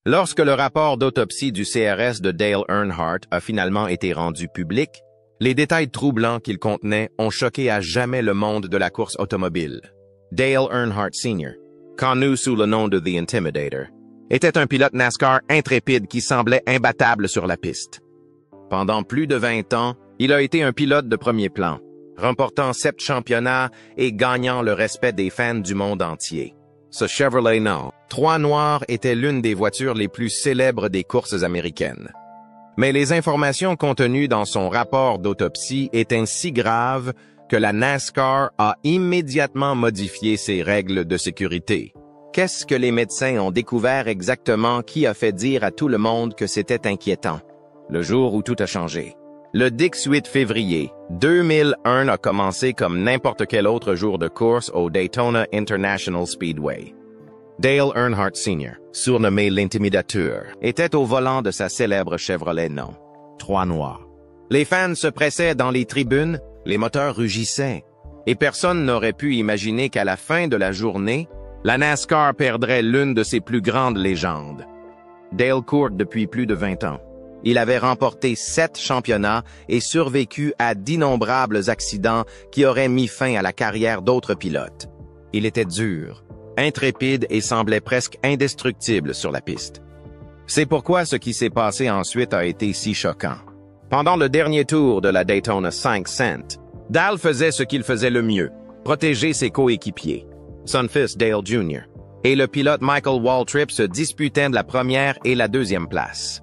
Lorsque le rapport d'autopsie du CRS de Dale Earnhardt a finalement été rendu public, les détails troublants qu'il contenait ont choqué à jamais le monde de la course automobile. Dale Earnhardt Sr., connu sous le nom de The Intimidator, était un pilote NASCAR intrépide qui semblait imbattable sur la piste. Pendant plus de 20 ans, il a été un pilote de premier plan, remportant 7 championnats et gagnant le respect des fans du monde entier. Ce Chevrolet No. 3 noir était l'une des voitures les plus célèbres des courses américaines. Mais les informations contenues dans son rapport d'autopsie étaient si graves que la NASCAR a immédiatement modifié ses règles de sécurité. Qu'est-ce que les médecins ont découvert exactement qui a fait dire à tout le monde que c'était inquiétant? Le jour où tout a changé. Le 18 février 2001 a commencé comme n'importe quel autre jour de course au Daytona International Speedway. Dale Earnhardt Sr., surnommé l'Intimidateur, était au volant de sa célèbre Chevrolet No. 3 noir. Les fans se pressaient dans les tribunes, les moteurs rugissaient, et personne n'aurait pu imaginer qu'à la fin de la journée, la NASCAR perdrait l'une de ses plus grandes légendes. Dale court depuis plus de 20 ans. Il avait remporté 7 championnats et survécu à d'innombrables accidents qui auraient mis fin à la carrière d'autres pilotes. Il était dur, intrépide et semblait presque indestructible sur la piste. C'est pourquoi ce qui s'est passé ensuite a été si choquant. Pendant le dernier tour de la Daytona 500, Dale faisait ce qu'il faisait le mieux, protéger ses coéquipiers, son fils Dale Jr., et le pilote Michael Waltrip se disputaient de la première et la deuxième place.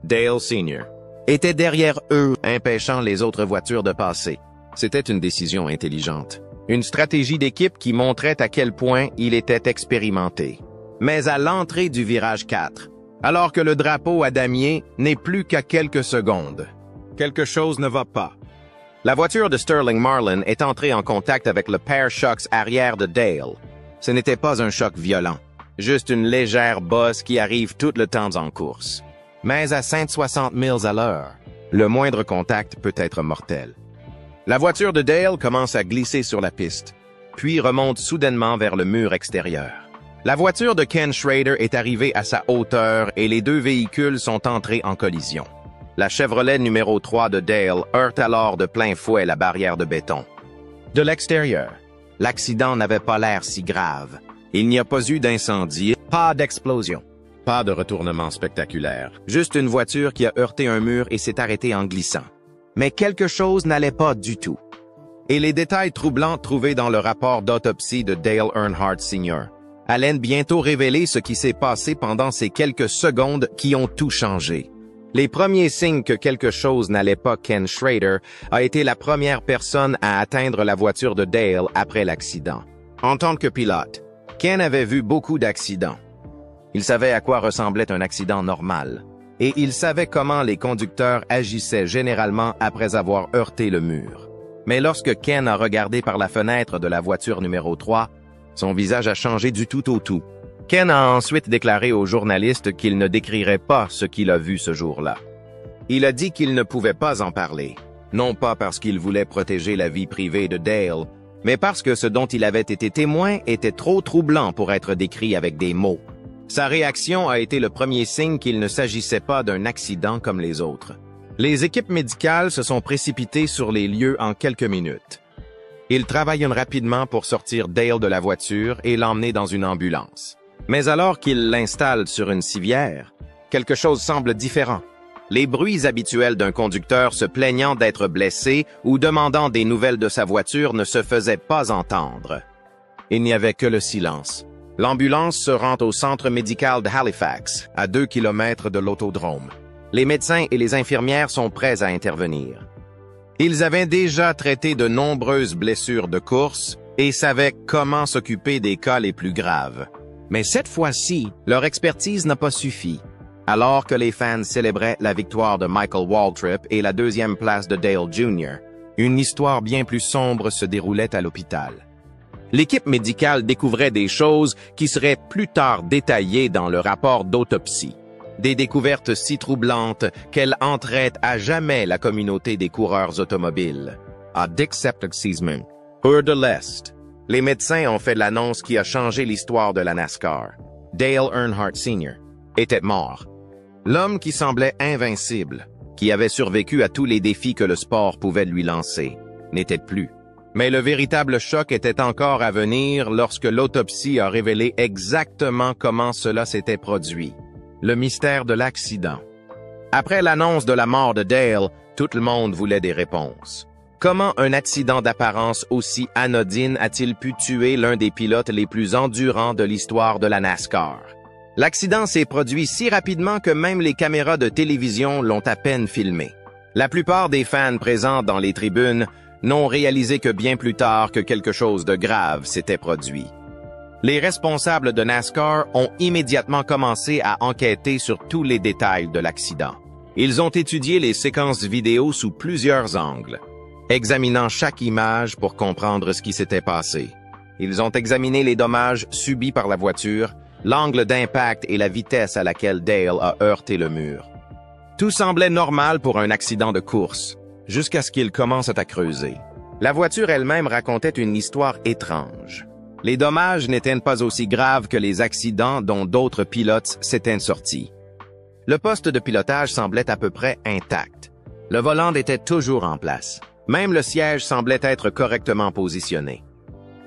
Dale Sr. était derrière eux, empêchant les autres voitures de passer. C'était une décision intelligente. Une stratégie d'équipe qui montrait à quel point il était expérimenté. Mais à l'entrée du virage 4, alors que le drapeau à damier n'est plus qu'à quelques secondes, quelque chose ne va pas. La voiture de Sterling Marlin est entrée en contact avec le pare-chocs arrière de Dale. Ce n'était pas un choc violent, juste une légère bosse qui arrive tout le temps en course. Mais à 160 milles à l'heure, le moindre contact peut être mortel. La voiture de Dale commence à glisser sur la piste, puis remonte soudainement vers le mur extérieur. La voiture de Ken Schrader est arrivée à sa hauteur et les deux véhicules sont entrés en collision. La Chevrolet numéro 3 de Dale heurte alors de plein fouet la barrière de béton. De l'extérieur, l'accident n'avait pas l'air si grave. Il n'y a pas eu d'incendie, pas d'explosion. Pas de retournement spectaculaire, juste une voiture qui a heurté un mur et s'est arrêtée en glissant. Mais quelque chose n'allait pas du tout. Et les détails troublants trouvés dans le rapport d'autopsie de Dale Earnhardt Sr. allaient bientôt révéler ce qui s'est passé pendant ces quelques secondes qui ont tout changé. Les premiers signes que quelque chose n'allait pas, Ken Schrader a été la première personne à atteindre la voiture de Dale après l'accident. En tant que pilote, Ken avait vu beaucoup d'accidents. Il savait à quoi ressemblait un accident normal, et il savait comment les conducteurs agissaient généralement après avoir heurté le mur. Mais lorsque Ken a regardé par la fenêtre de la voiture numéro 3, son visage a changé du tout au tout. Ken a ensuite déclaré aux journalistes qu'il ne décrirait pas ce qu'il a vu ce jour-là. Il a dit qu'il ne pouvait pas en parler, non pas parce qu'il voulait protéger la vie privée de Dale, mais parce que ce dont il avait été témoin était trop troublant pour être décrit avec des mots. Sa réaction a été le premier signe qu'il ne s'agissait pas d'un accident comme les autres. Les équipes médicales se sont précipitées sur les lieux en quelques minutes. Ils travaillent rapidement pour sortir Dale de la voiture et l'emmener dans une ambulance. Mais alors qu'ils l'installent sur une civière, quelque chose semble différent. Les bruits habituels d'un conducteur se plaignant d'être blessé ou demandant des nouvelles de sa voiture ne se faisaient pas entendre. Il n'y avait que le silence. L'ambulance se rend au centre médical de Halifax, à 2 kilomètres de l'autodrome. Les médecins et les infirmières sont prêts à intervenir. Ils avaient déjà traité de nombreuses blessures de course et savaient comment s'occuper des cas les plus graves. Mais cette fois-ci, leur expertise n'a pas suffi. Alors que les fans célébraient la victoire de Michael Waltrip et la 2e place de Dale Jr., une histoire bien plus sombre se déroulait à l'hôpital. L'équipe médicale découvrait des choses qui seraient plus tard détaillées dans le rapport d'autopsie. Des découvertes si troublantes qu'elles entraient à jamais la communauté des coureurs automobiles. À Dick Septic-Seasman, Heure de l'Est, les médecins ont fait l'annonce qui a changé l'histoire de la NASCAR. Dale Earnhardt Sr. était mort. L'homme qui semblait invincible, qui avait survécu à tous les défis que le sport pouvait lui lancer, n'était plus. Mais le véritable choc était encore à venir lorsque l'autopsie a révélé exactement comment cela s'était produit. Le mystère de l'accident. Après l'annonce de la mort de Dale, tout le monde voulait des réponses. Comment un accident d'apparence aussi anodine a-t-il pu tuer l'un des pilotes les plus endurants de l'histoire de la NASCAR? L'accident s'est produit si rapidement que même les caméras de télévision l'ont à peine filmé. La plupart des fans présents dans les tribunes n'ont réalisé que bien plus tard que quelque chose de grave s'était produit. Les responsables de NASCAR ont immédiatement commencé à enquêter sur tous les détails de l'accident. Ils ont étudié les séquences vidéo sous plusieurs angles, examinant chaque image pour comprendre ce qui s'était passé. Ils ont examiné les dommages subis par la voiture, l'angle d'impact et la vitesse à laquelle Dale a heurté le mur. Tout semblait normal pour un accident de course, jusqu'à ce qu'ils commencent à creuser. La voiture elle-même racontait une histoire étrange. Les dommages n'étaient pas aussi graves que les accidents dont d'autres pilotes s'étaient sortis. Le poste de pilotage semblait à peu près intact. Le volant était toujours en place. Même le siège semblait être correctement positionné.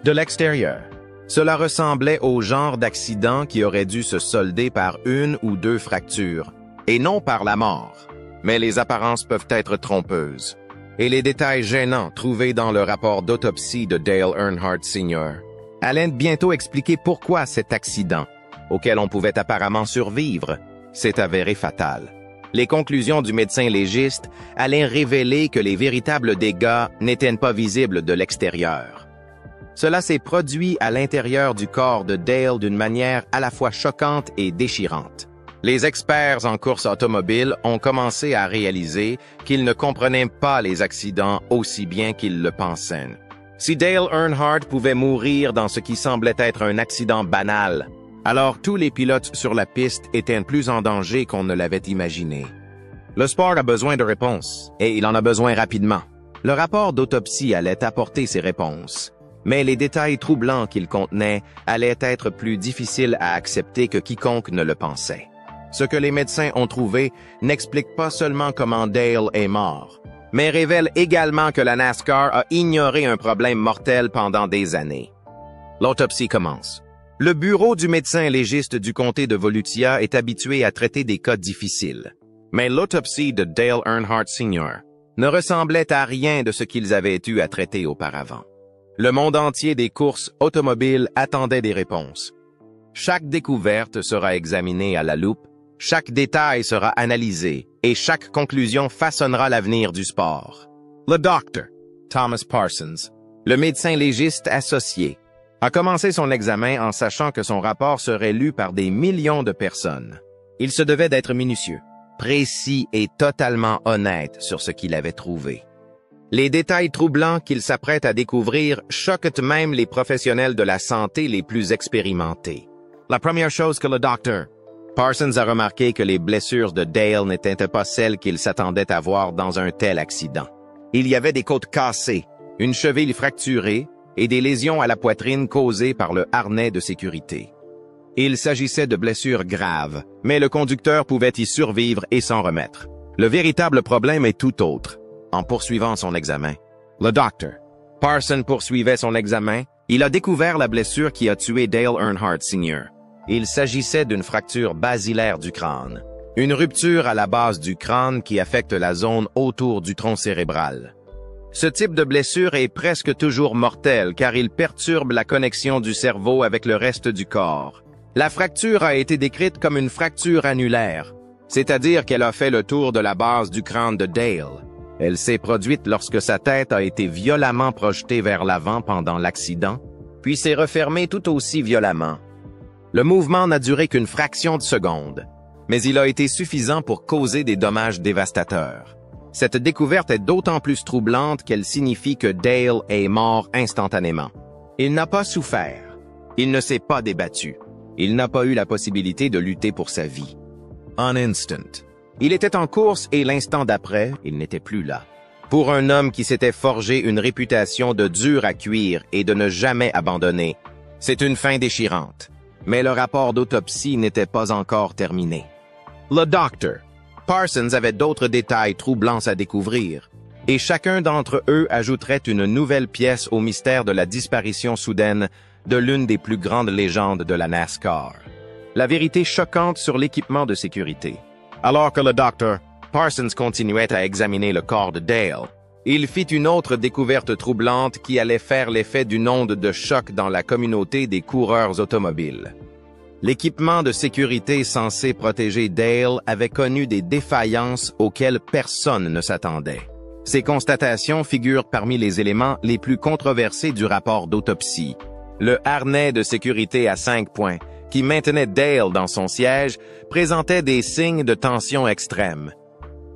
De l'extérieur, cela ressemblait au genre d'accident qui aurait dû se solder par une ou deux fractures, et non par la mort. Mais les apparences peuvent être trompeuses. Et les détails gênants trouvés dans le rapport d'autopsie de Dale Earnhardt Sr. allaient bientôt expliquer pourquoi cet accident, auquel on pouvait apparemment survivre, s'est avéré fatal. Les conclusions du médecin légiste allaient révéler que les véritables dégâts n'étaient pas visibles de l'extérieur. Cela s'est produit à l'intérieur du corps de Dale d'une manière à la fois choquante et déchirante. Les experts en course automobile ont commencé à réaliser qu'ils ne comprenaient pas les accidents aussi bien qu'ils le pensaient. Si Dale Earnhardt pouvait mourir dans ce qui semblait être un accident banal, alors tous les pilotes sur la piste étaient plus en danger qu'on ne l'avait imaginé. Le sport a besoin de réponses, et il en a besoin rapidement. Le rapport d'autopsie allait apporter ces réponses, mais les détails troublants qu'il contenait allaient être plus difficiles à accepter que quiconque ne le pensait. Ce que les médecins ont trouvé n'explique pas seulement comment Dale est mort, mais révèle également que la NASCAR a ignoré un problème mortel pendant des années. L'autopsie commence. Le bureau du médecin légiste du comté de Volusia est habitué à traiter des cas difficiles, mais l'autopsie de Dale Earnhardt Sr. ne ressemblait à rien de ce qu'ils avaient eu à traiter auparavant. Le monde entier des courses automobiles attendait des réponses. Chaque découverte sera examinée à la loupe, chaque détail sera analysé et chaque conclusion façonnera l'avenir du sport. Le docteur Thomas Parsons, le médecin légiste associé, a commencé son examen en sachant que son rapport serait lu par des millions de personnes. Il se devait d'être minutieux, précis et totalement honnête sur ce qu'il avait trouvé. Les détails troublants qu'il s'apprête à découvrir choquent même les professionnels de la santé les plus expérimentés. La première chose que le docteur Parsons a remarqué que les blessures de Dale n'étaient pas celles qu'il s'attendait à voir dans un tel accident. Il y avait des côtes cassées, une cheville fracturée et des lésions à la poitrine causées par le harnais de sécurité. Il s'agissait de blessures graves, mais le conducteur pouvait y survivre et s'en remettre. Le véritable problème est tout autre. En poursuivant son examen, le docteur Parsons poursuivait son examen, il a découvert la blessure qui a tué Dale Earnhardt Sr. Il s'agissait d'une fracture basilaire du crâne, une rupture à la base du crâne qui affecte la zone autour du tronc cérébral. Ce type de blessure est presque toujours mortel car il perturbe la connexion du cerveau avec le reste du corps. La fracture a été décrite comme une fracture annulaire, c'est-à-dire qu'elle a fait le tour de la base du crâne de Dale. Elle s'est produite lorsque sa tête a été violemment projetée vers l'avant pendant l'accident, puis s'est refermée tout aussi violemment. Le mouvement n'a duré qu'une fraction de seconde, mais il a été suffisant pour causer des dommages dévastateurs. Cette découverte est d'autant plus troublante qu'elle signifie que Dale est mort instantanément. Il n'a pas souffert. Il ne s'est pas débattu. Il n'a pas eu la possibilité de lutter pour sa vie. En instant. Il était en course et l'instant d'après, il n'était plus là. Pour un homme qui s'était forgé une réputation de dur à cuire et de ne jamais abandonner, c'est une fin déchirante. Mais le rapport d'autopsie n'était pas encore terminé. Le docteur Parsons avait d'autres détails troublants à découvrir, et chacun d'entre eux ajouterait une nouvelle pièce au mystère de la disparition soudaine de l'une des plus grandes légendes de la NASCAR. La vérité choquante sur l'équipement de sécurité. Alors que le docteur Parsons continuait à examiner le corps de Dale, il fit une autre découverte troublante qui allait faire l'effet d'une onde de choc dans la communauté des coureurs automobiles. L'équipement de sécurité censé protéger Dale avait connu des défaillances auxquelles personne ne s'attendait. Ces constatations figurent parmi les éléments les plus controversés du rapport d'autopsie. Le harnais de sécurité à 5 points, qui maintenait Dale dans son siège, présentait des signes de tension extrême.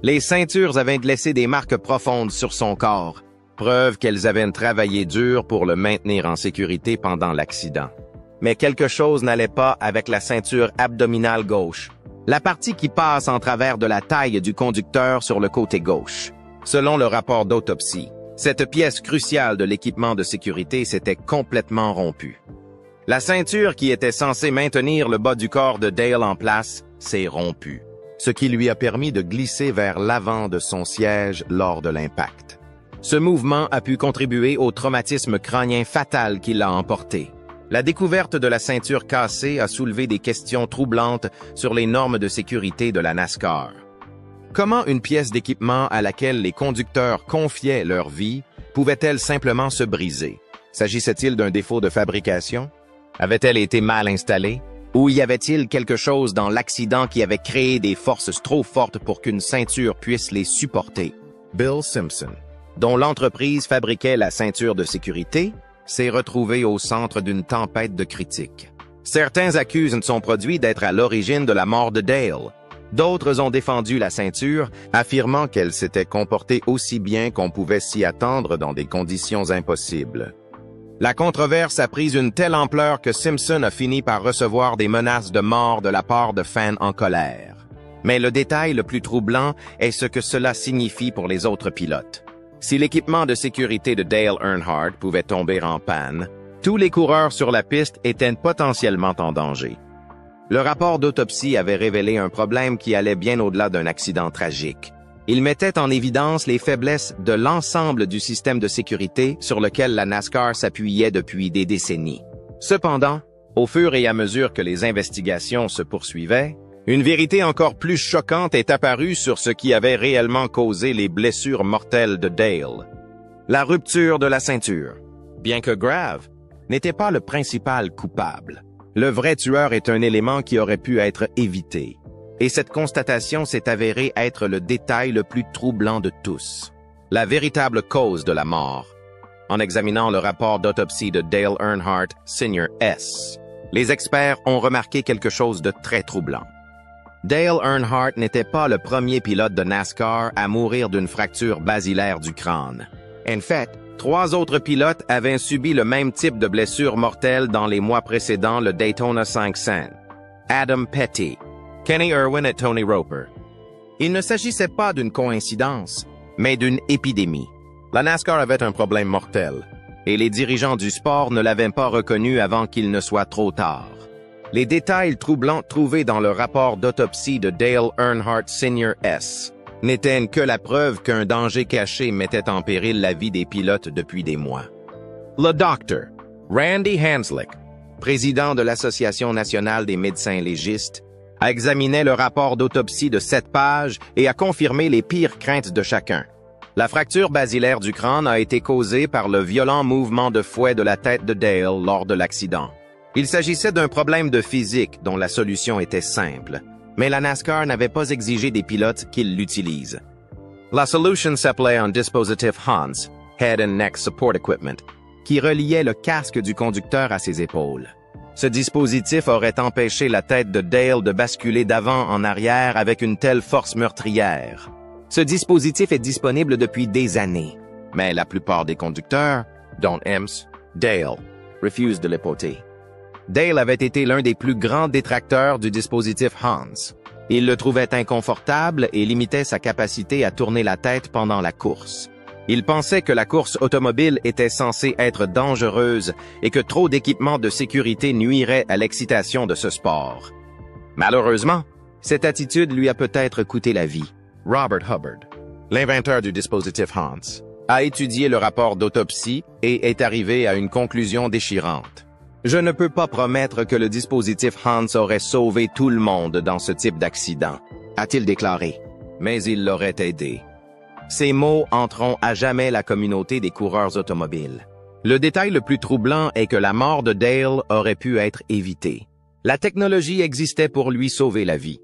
Les ceintures avaient laissé des marques profondes sur son corps, preuve qu'elles avaient travaillé dur pour le maintenir en sécurité pendant l'accident. Mais quelque chose n'allait pas avec la ceinture abdominale gauche, la partie qui passe en travers de la taille du conducteur sur le côté gauche. Selon le rapport d'autopsie, cette pièce cruciale de l'équipement de sécurité s'était complètement rompue. La ceinture qui était censée maintenir le bas du corps de Dale en place s'est rompue, ce qui lui a permis de glisser vers l'avant de son siège lors de l'impact. Ce mouvement a pu contribuer au traumatisme crânien fatal qui l'a emporté. La découverte de la ceinture cassée a soulevé des questions troublantes sur les normes de sécurité de la NASCAR. Comment une pièce d'équipement à laquelle les conducteurs confiaient leur vie pouvait-elle simplement se briser? S'agissait-il d'un défaut de fabrication? Avait-elle été mal installée? Ou y avait-il quelque chose dans l'accident qui avait créé des forces trop fortes pour qu'une ceinture puisse les supporter? Bill Simpson, dont l'entreprise fabriquait la ceinture de sécurité, s'est retrouvé au centre d'une tempête de critiques. Certains accusent son produit d'être à l'origine de la mort de Dale. D'autres ont défendu la ceinture, affirmant qu'elle s'était comportée aussi bien qu'on pouvait s'y attendre dans des conditions impossibles. La controverse a pris une telle ampleur que Simpson a fini par recevoir des menaces de mort de la part de fans en colère. Mais le détail le plus troublant est ce que cela signifie pour les autres pilotes. Si l'équipement de sécurité de Dale Earnhardt pouvait tomber en panne, tous les coureurs sur la piste étaient potentiellement en danger. Le rapport d'autopsie avait révélé un problème qui allait bien au-delà d'un accident tragique. Il mettait en évidence les faiblesses de l'ensemble du système de sécurité sur lequel la NASCAR s'appuyait depuis des décennies. Cependant, au fur et à mesure que les investigations se poursuivaient, une vérité encore plus choquante est apparue sur ce qui avait réellement causé les blessures mortelles de Dale. La rupture de la ceinture, bien que grave, n'était pas le principal coupable. Le vrai tueur est un élément qui aurait pu être évité. Et cette constatation s'est avérée être le détail le plus troublant de tous. La véritable cause de la mort. En examinant le rapport d'autopsie de Dale Earnhardt, Sr. S., les experts ont remarqué quelque chose de très troublant. Dale Earnhardt n'était pas le premier pilote de NASCAR à mourir d'une fracture basilaire du crâne. En fait, 3 autres pilotes avaient subi le même type de blessure mortelle dans les mois précédents le Daytona 500. Adam Petty, Kenny Irwin et Tony Roper. Il ne s'agissait pas d'une coïncidence, mais d'une épidémie. La NASCAR avait un problème mortel, et les dirigeants du sport ne l'avaient pas reconnu avant qu'il ne soit trop tard. Les détails troublants trouvés dans le rapport d'autopsie de Dale Earnhardt Sr. S. n'étaient que la preuve qu'un danger caché mettait en péril la vie des pilotes depuis des mois. Le docteur Randy Hanslick, président de l'Association nationale des médecins légistes, a examiné le rapport d'autopsie de 7 pages et a confirmé les pires craintes de chacun. La fracture basilaire du crâne a été causée par le violent mouvement de fouet de la tête de Dale lors de l'accident. Il s'agissait d'un problème de physique dont la solution était simple, mais la NASCAR n'avait pas exigé des pilotes qu'ils l'utilisent. La solution s'appelait un dispositif HANS, Head and Neck Support Equipment, qui reliait le casque du conducteur à ses épaules. Ce dispositif aurait empêché la tête de Dale de basculer d'avant en arrière avec une telle force meurtrière. Ce dispositif est disponible depuis des années, mais la plupart des conducteurs, dont Ems, Dale, refusent de le porter. Dale avait été l'un des plus grands détracteurs du dispositif HANS. Il le trouvait inconfortable et limitait sa capacité à tourner la tête pendant la course. Il pensait que la course automobile était censée être dangereuse et que trop d'équipements de sécurité nuiraient à l'excitation de ce sport. Malheureusement, cette attitude lui a peut-être coûté la vie. Robert Hubbard, l'inventeur du dispositif Hans, a étudié le rapport d'autopsie et est arrivé à une conclusion déchirante. Je ne peux pas promettre que le dispositif Hans aurait sauvé tout le monde dans ce type d'accident, a-t-il déclaré, mais il l'aurait aidé. Ces mots entreront à jamais la communauté des coureurs automobiles. Le détail le plus troublant est que la mort de Dale aurait pu être évitée. La technologie existait pour lui sauver la vie.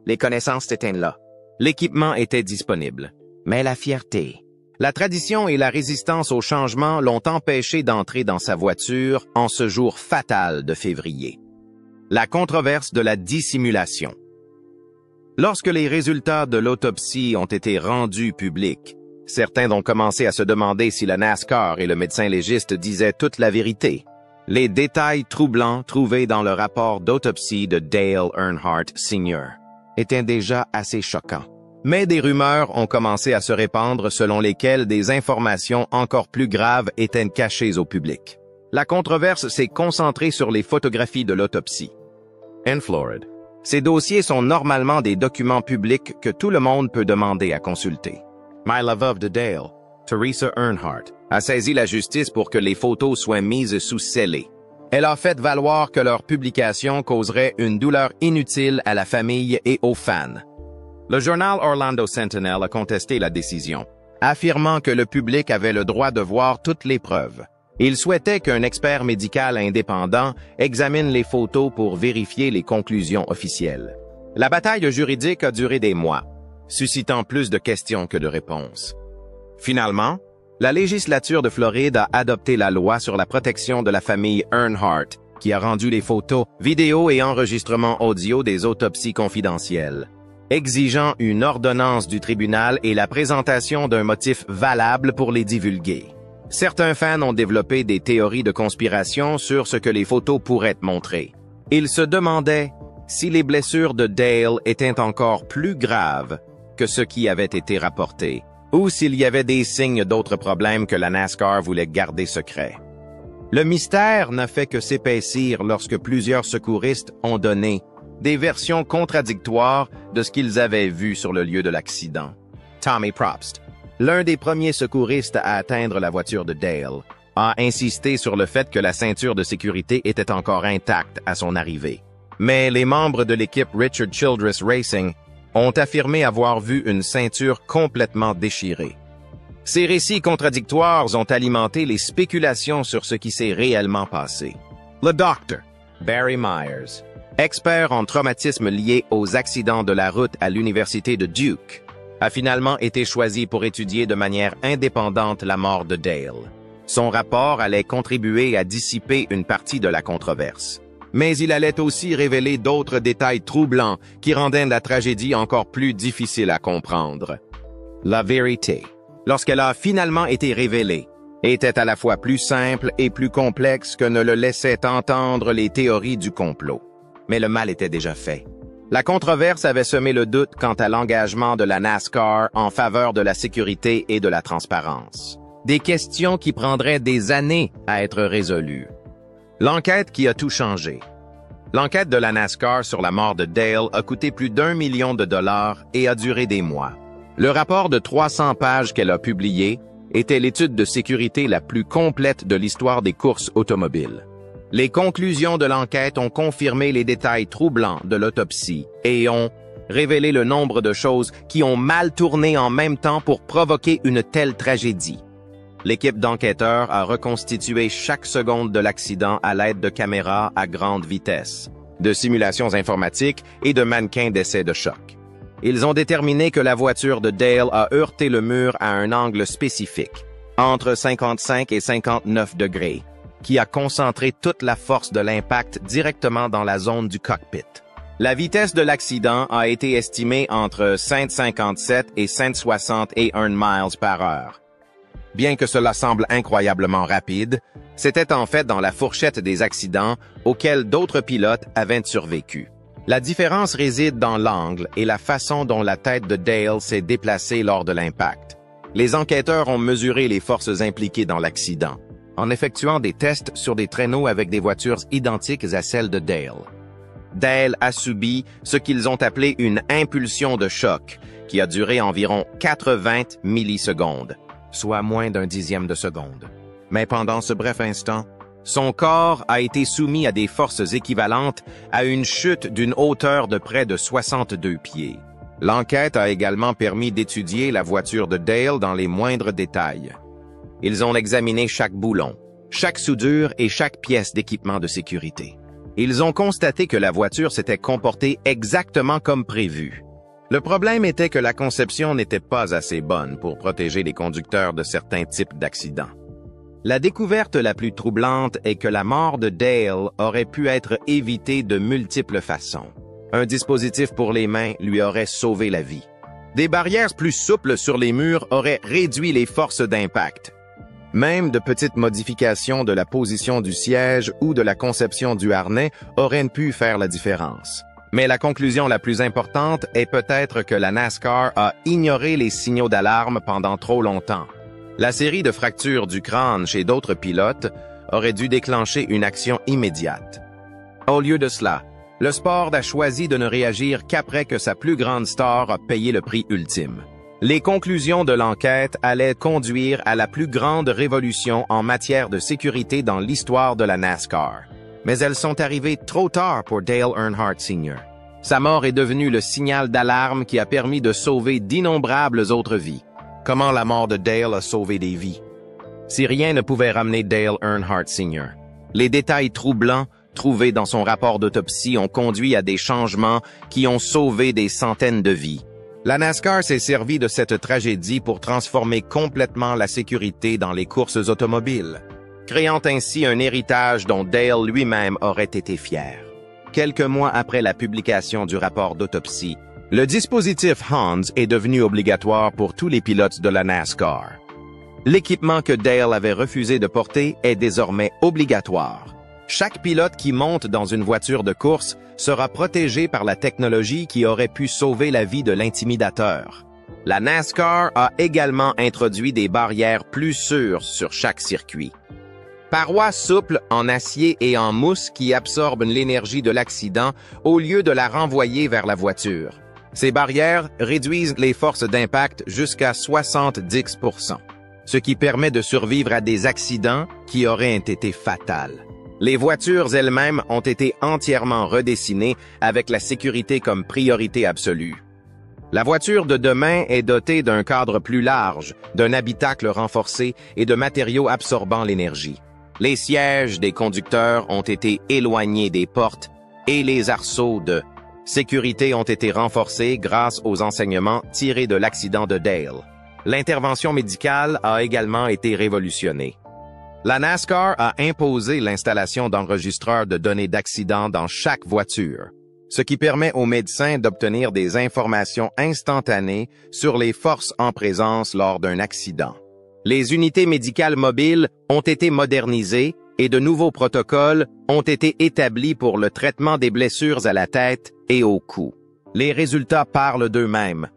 Les connaissances étaient là. L'équipement était disponible. Mais la fierté, la tradition et la résistance au changement l'ont empêché d'entrer dans sa voiture en ce jour fatal de février. La controverse de la dissimulation. Lorsque les résultats de l'autopsie ont été rendus publics, certains ont commencé à se demander si la NASCAR et le médecin légiste disaient toute la vérité. Les détails troublants trouvés dans le rapport d'autopsie de Dale Earnhardt Sr. étaient déjà assez choquants. Mais des rumeurs ont commencé à se répandre selon lesquelles des informations encore plus graves étaient cachées au public. La controverse s'est concentrée sur les photographies de l'autopsie. En Floride, ces dossiers sont normalement des documents publics que tout le monde peut demander à consulter. Mais la veuve de Dale, Teresa Earnhardt, a saisi la justice pour que les photos soient mises sous scellé. Elle a fait valoir que leur publication causerait une douleur inutile à la famille et aux fans. Le journal Orlando Sentinel a contesté la décision, affirmant que le public avait le droit de voir toutes les preuves. Il souhaitait qu'un expert médical indépendant examine les photos pour vérifier les conclusions officielles. La bataille juridique a duré des mois, suscitant plus de questions que de réponses. Finalement, la législature de Floride a adopté la loi sur la protection de la famille Earnhardt, qui a rendu les photos, vidéos et enregistrements audio des autopsies confidentielles, exigeant une ordonnance du tribunal et la présentation d'un motif valable pour les divulguer. Certains fans ont développé des théories de conspiration sur ce que les photos pourraient montrer. Ils se demandaient si les blessures de Dale étaient encore plus graves que ce qui avait été rapporté, ou s'il y avait des signes d'autres problèmes que la NASCAR voulait garder secrets. Le mystère n'a fait que s'épaissir lorsque plusieurs secouristes ont donné des versions contradictoires de ce qu'ils avaient vu sur le lieu de l'accident. Tommy Probst, l'un des premiers secouristes à atteindre la voiture de Dale, a insisté sur le fait que la ceinture de sécurité était encore intacte à son arrivée. Mais les membres de l'équipe Richard Childress Racing ont affirmé avoir vu une ceinture complètement déchirée. Ces récits contradictoires ont alimenté les spéculations sur ce qui s'est réellement passé. Le docteur Barry Myers, expert en traumatisme lié aux accidents de la route à l'université de Duke, a finalement été choisi pour étudier de manière indépendante la mort de Dale. Son rapport allait contribuer à dissiper une partie de la controverse. Mais il allait aussi révéler d'autres détails troublants qui rendaient la tragédie encore plus difficile à comprendre. La vérité, lorsqu'elle a finalement été révélée, était à la fois plus simple et plus complexe que ne le laissaient entendre les théories du complot. Mais le mal était déjà fait. La controverse avait semé le doute quant à l'engagement de la NASCAR en faveur de la sécurité et de la transparence. Des questions qui prendraient des années à être résolues. L'enquête qui a tout changé. L'enquête de la NASCAR sur la mort de Dale a coûté plus d'1 million de dollars et a duré des mois. Le rapport de 300 pages qu'elle a publié était l'étude de sécurité la plus complète de l'histoire des courses automobiles. Les conclusions de l'enquête ont confirmé les détails troublants de l'autopsie et ont révélé le nombre de choses qui ont mal tourné en même temps pour provoquer une telle tragédie. L'équipe d'enquêteurs a reconstitué chaque seconde de l'accident à l'aide de caméras à grande vitesse, de simulations informatiques et de mannequins d'essais de choc. Ils ont déterminé que la voiture de Dale a heurté le mur à un angle spécifique, entre 55 et 59 degrés, qui a concentré toute la force de l'impact directement dans la zone du cockpit. La vitesse de l'accident a été estimée entre 157 et 161 miles par heure. Bien que cela semble incroyablement rapide, c'était en fait dans la fourchette des accidents auxquels d'autres pilotes avaient survécu. La différence réside dans l'angle et la façon dont la tête de Dale s'est déplacée lors de l'impact. Les enquêteurs ont mesuré les forces impliquées dans l'accident, en effectuant des tests sur des traîneaux avec des voitures identiques à celles de Dale. Dale a subi ce qu'ils ont appelé une impulsion de choc, qui a duré environ 80 millisecondes, soit moins d'un dixième de seconde. Mais pendant ce bref instant, son corps a été soumis à des forces équivalentes à une chute d'une hauteur de près de 62 pieds. L'enquête a également permis d'étudier la voiture de Dale dans les moindres détails. Ils ont examiné chaque boulon, chaque soudure et chaque pièce d'équipement de sécurité. Ils ont constaté que la voiture s'était comportée exactement comme prévu. Le problème était que la conception n'était pas assez bonne pour protéger les conducteurs de certains types d'accidents. La découverte la plus troublante est que la mort de Dale aurait pu être évitée de multiples façons. Un dispositif pour les mains lui aurait sauvé la vie. Des barrières plus souples sur les murs auraient réduit les forces d'impact. Même de petites modifications de la position du siège ou de la conception du harnais auraient pu faire la différence. Mais la conclusion la plus importante est peut-être que la NASCAR a ignoré les signaux d'alarme pendant trop longtemps. La série de fractures du crâne chez d'autres pilotes aurait dû déclencher une action immédiate. Au lieu de cela, le sport a choisi de ne réagir qu'après que sa plus grande star a payé le prix ultime. Les conclusions de l'enquête allaient conduire à la plus grande révolution en matière de sécurité dans l'histoire de la NASCAR. Mais elles sont arrivées trop tard pour Dale Earnhardt Sr. Sa mort est devenue le signal d'alarme qui a permis de sauver d'innombrables autres vies. Comment la mort de Dale a sauvé des vies? Si rien ne pouvait ramener Dale Earnhardt Sr., les détails troublants trouvés dans son rapport d'autopsie ont conduit à des changements qui ont sauvé des centaines de vies. La NASCAR s'est servi de cette tragédie pour transformer complètement la sécurité dans les courses automobiles, créant ainsi un héritage dont Dale lui-même aurait été fier. Quelques mois après la publication du rapport d'autopsie, le dispositif Hans est devenu obligatoire pour tous les pilotes de la NASCAR. L'équipement que Dale avait refusé de porter est désormais obligatoire. Chaque pilote qui monte dans une voiture de course sera protégé par la technologie qui aurait pu sauver la vie de l'intimidateur. La NASCAR a également introduit des barrières plus sûres sur chaque circuit. Parois souples en acier et en mousse qui absorbent l'énergie de l'accident au lieu de la renvoyer vers la voiture. Ces barrières réduisent les forces d'impact jusqu'à 70%, ce qui permet de survivre à des accidents qui auraient été fatals. Les voitures elles-mêmes ont été entièrement redessinées avec la sécurité comme priorité absolue. La voiture de demain est dotée d'un cadre plus large, d'un habitacle renforcé et de matériaux absorbant l'énergie. Les sièges des conducteurs ont été éloignés des portes et les arceaux de sécurité ont été renforcés grâce aux enseignements tirés de l'accident de Dale. L'intervention médicale a également été révolutionnée. La NASCAR a imposé l'installation d'enregistreurs de données d'accident dans chaque voiture, ce qui permet aux médecins d'obtenir des informations instantanées sur les forces en présence lors d'un accident. Les unités médicales mobiles ont été modernisées et de nouveaux protocoles ont été établis pour le traitement des blessures à la tête et au cou. Les résultats parlent d'eux-mêmes.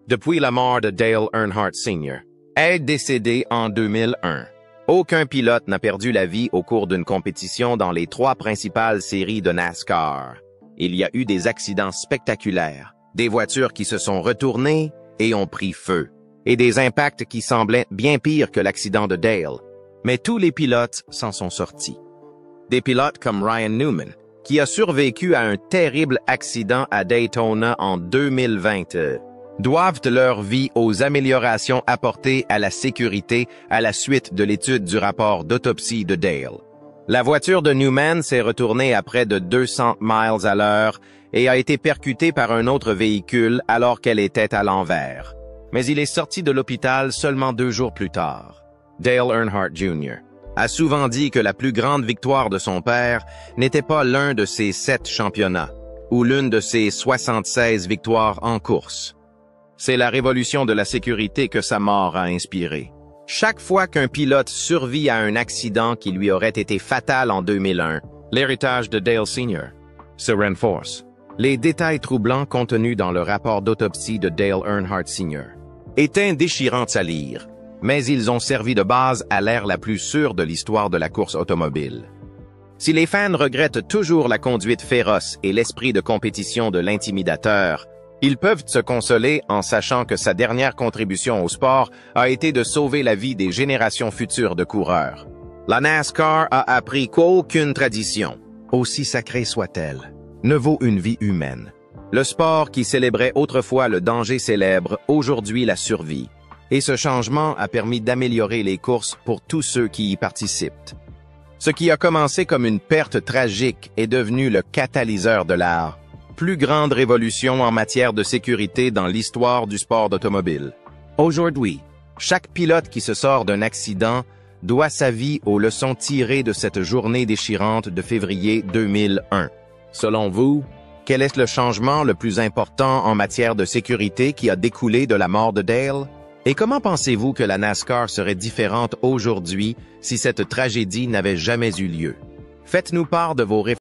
Depuis la mort de Dale Earnhardt Sr., est décédé en 2001. Aucun pilote n'a perdu la vie au cours d'une compétition dans les 3 principales séries de NASCAR. Il y a eu des accidents spectaculaires, des voitures qui se sont retournées et ont pris feu, et des impacts qui semblaient bien pires que l'accident de Dale. Mais tous les pilotes s'en sont sortis. Des pilotes comme Ryan Newman, qui a survécu à un terrible accident à Daytona en 2020, doivent leur vie aux améliorations apportées à la sécurité à la suite de l'étude du rapport d'autopsie de Dale. La voiture de Newman s'est retournée à près de 200 miles à l'heure et a été percutée par un autre véhicule alors qu'elle était à l'envers. Mais il est sorti de l'hôpital seulement 2 jours plus tard. Dale Earnhardt Jr. a souvent dit que la plus grande victoire de son père n'était pas l'un de ses 7 championnats ou l'une de ses 76 victoires en course. C'est la révolution de la sécurité que sa mort a inspiré. Chaque fois qu'un pilote survit à un accident qui lui aurait été fatal en 2001, l'héritage de Dale Sr. se renforce. Les détails troublants contenus dans le rapport d'autopsie de Dale Earnhardt Sr. étaient déchirantes à lire, mais ils ont servi de base à l'ère la plus sûre de l'histoire de la course automobile. Si les fans regrettent toujours la conduite féroce et l'esprit de compétition de l'intimidateur, ils peuvent se consoler en sachant que sa dernière contribution au sport a été de sauver la vie des générations futures de coureurs. La NASCAR a appris qu'aucune tradition, aussi sacrée soit-elle, ne vaut une vie humaine. Le sport qui célébrait autrefois le danger célèbre aujourd'hui la survie, et ce changement a permis d'améliorer les courses pour tous ceux qui y participent. Ce qui a commencé comme une perte tragique est devenu le catalyseur de la plus grande révolution en matière de sécurité dans l'histoire du sport d'automobile. Aujourd'hui, chaque pilote qui se sort d'un accident doit sa vie aux leçons tirées de cette journée déchirante de février 2001. Selon vous, quel est le changement le plus important en matière de sécurité qui a découlé de la mort de Dale? Et comment pensez-vous que la NASCAR serait différente aujourd'hui si cette tragédie n'avait jamais eu lieu? Faites-nous part de vos réflexions.